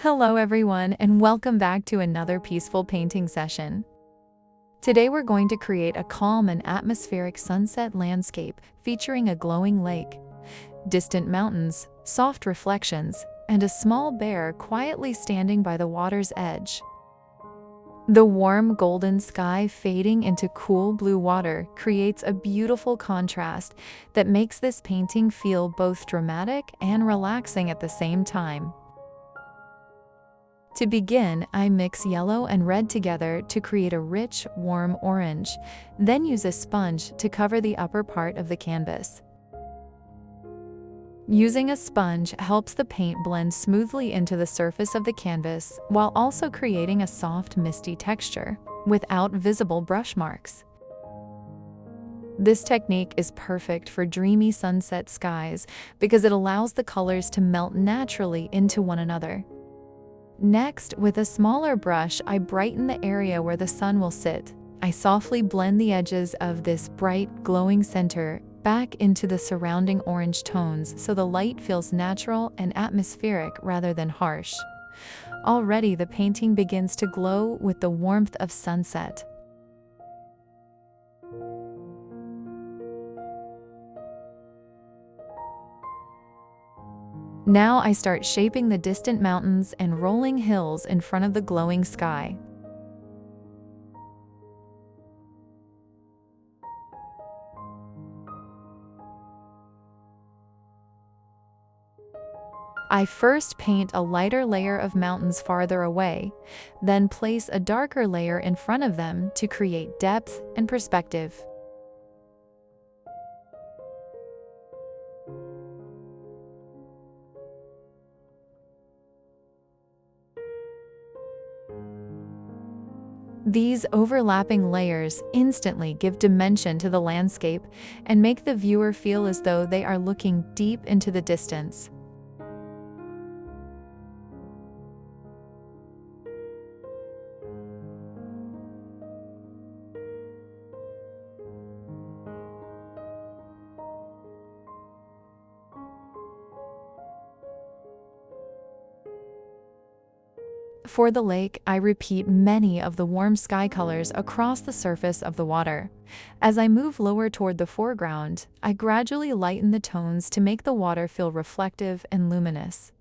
Hello everyone, and welcome back to another peaceful painting session. Today we're going to create a calm and atmospheric sunset landscape featuring a glowing lake, distant mountains, soft reflections, and a small bear quietly standing by the water's edge. The warm golden sky fading into cool blue water creates a beautiful contrast that makes this painting feel both dramatic and relaxing at the same time. To begin, I mix yellow and red together to create a rich, warm orange, then use a sponge to cover the upper part of the canvas. Using a sponge helps the paint blend smoothly into the surface of the canvas while also creating a soft, misty texture without visible brush marks. This technique is perfect for dreamy sunset skies because it allows the colors to melt naturally into one another. Next, with a smaller brush, I brighten the area where the sun will sit. I softly blend the edges of this bright, glowing center back into the surrounding orange tones so the light feels natural and atmospheric rather than harsh. Already, the painting begins to glow with the warmth of sunset. Now I start shaping the distant mountains and rolling hills in front of the glowing sky. I first paint a lighter layer of mountains farther away, then place a darker layer in front of them to create depth and perspective. These overlapping layers instantly give dimension to the landscape and make the viewer feel as though they are looking deep into the distance. For the lake, I repeat many of the warm sky colors across the surface of the water. As I move lower toward the foreground, I gradually lighten the tones to make the water feel reflective and luminous.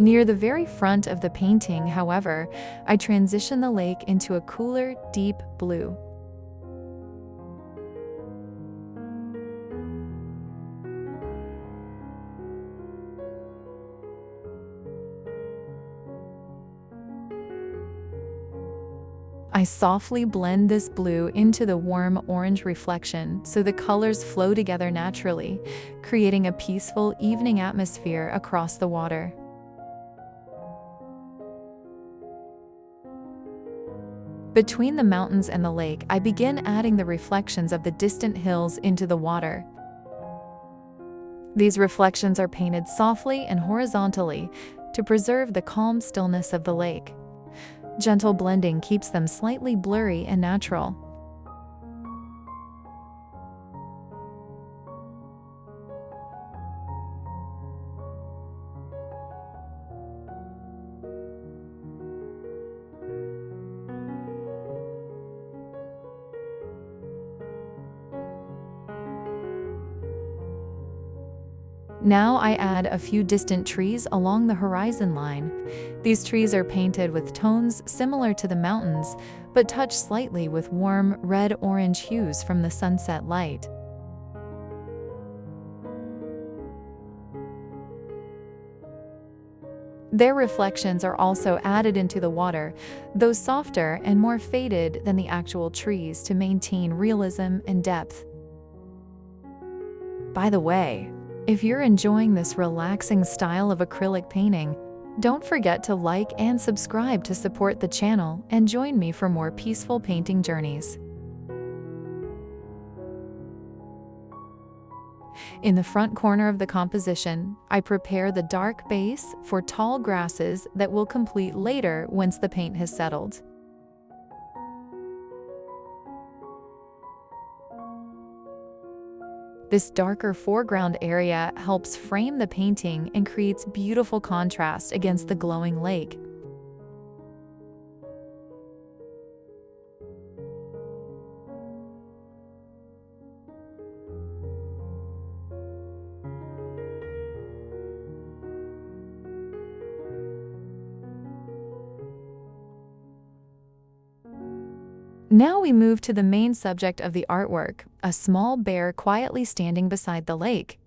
Near the very front of the painting, however, I transition the lake into a cooler, deep blue. I softly blend this blue into the warm orange reflection so the colors flow together naturally, creating a peaceful evening atmosphere across the water. Between the mountains and the lake, I begin adding the reflections of the distant hills into the water. These reflections are painted softly and horizontally to preserve the calm stillness of the lake. Gentle blending keeps them slightly blurry and natural. Now I add a few distant trees along the horizon line. These trees are painted with tones similar to the mountains, but touch slightly with warm red-orange hues from the sunset light. Their reflections are also added into the water, though softer and more faded than the actual trees to maintain realism and depth. By the way, if you're enjoying this relaxing style of acrylic painting, Don't forget to like and subscribe to support the channel and join me for more peaceful painting journeys. In the front corner of the composition, I prepare the dark base for tall grasses that will complete later once the paint has settled. This darker foreground area helps frame the painting and creates beautiful contrast against the glowing lake. Now we move to the main subject of the artwork, a small bear quietly standing beside the lake.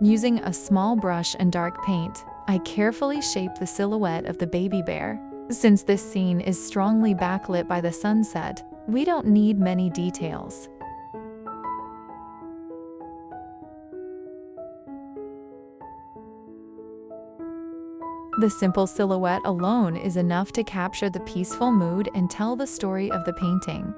Using a small brush and dark paint, I carefully shape the silhouette of the baby bear. Since this scene is strongly backlit by the sunset, we don't need many details. The simple silhouette alone is enough to capture the peaceful mood and tell the story of the painting.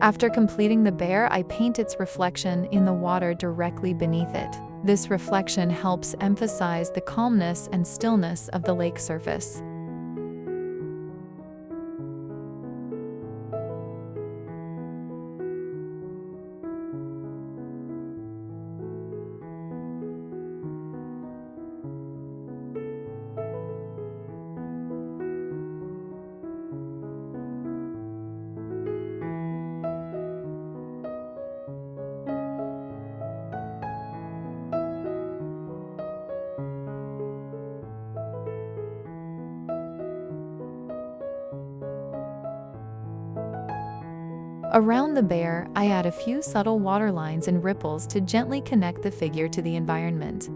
After completing the bear, I paint its reflection in the water directly beneath it. This reflection helps emphasize the calmness and stillness of the lake surface. Around the bear, I add a few subtle waterlines and ripples to gently connect the figure to the environment.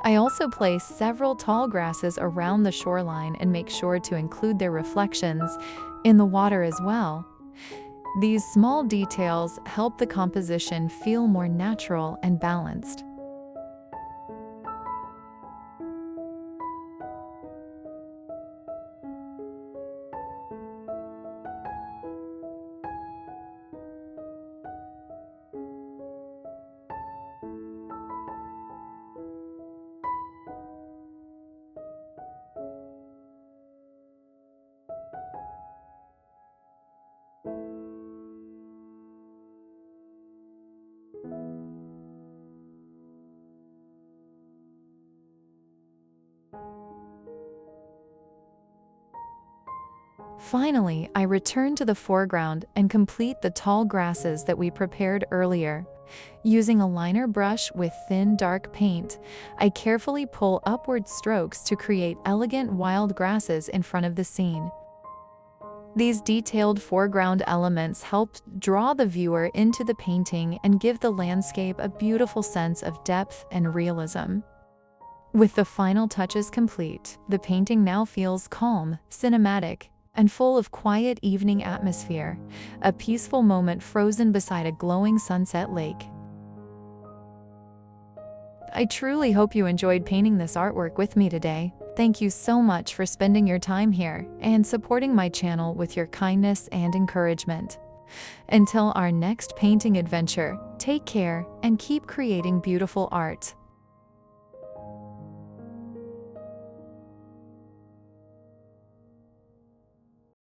I also place several tall grasses around the shoreline and make sure to include their reflections in the water as well. These small details help the composition feel more natural and balanced. Finally, I return to the foreground and complete the tall grasses that we prepared earlier. Using a liner brush with thin, dark paint, I carefully pull upward strokes to create elegant wild grasses in front of the scene. These detailed foreground elements help draw the viewer into the painting and give the landscape a beautiful sense of depth and realism. With the final touches complete, the painting now feels calm, cinematic, and full of quiet evening atmosphere, a peaceful moment frozen beside a glowing sunset lake. I truly hope you enjoyed painting this artwork with me today. Thank you so much for spending your time here and supporting my channel with your kindness and encouragement. Until our next painting adventure, take care and keep creating beautiful art.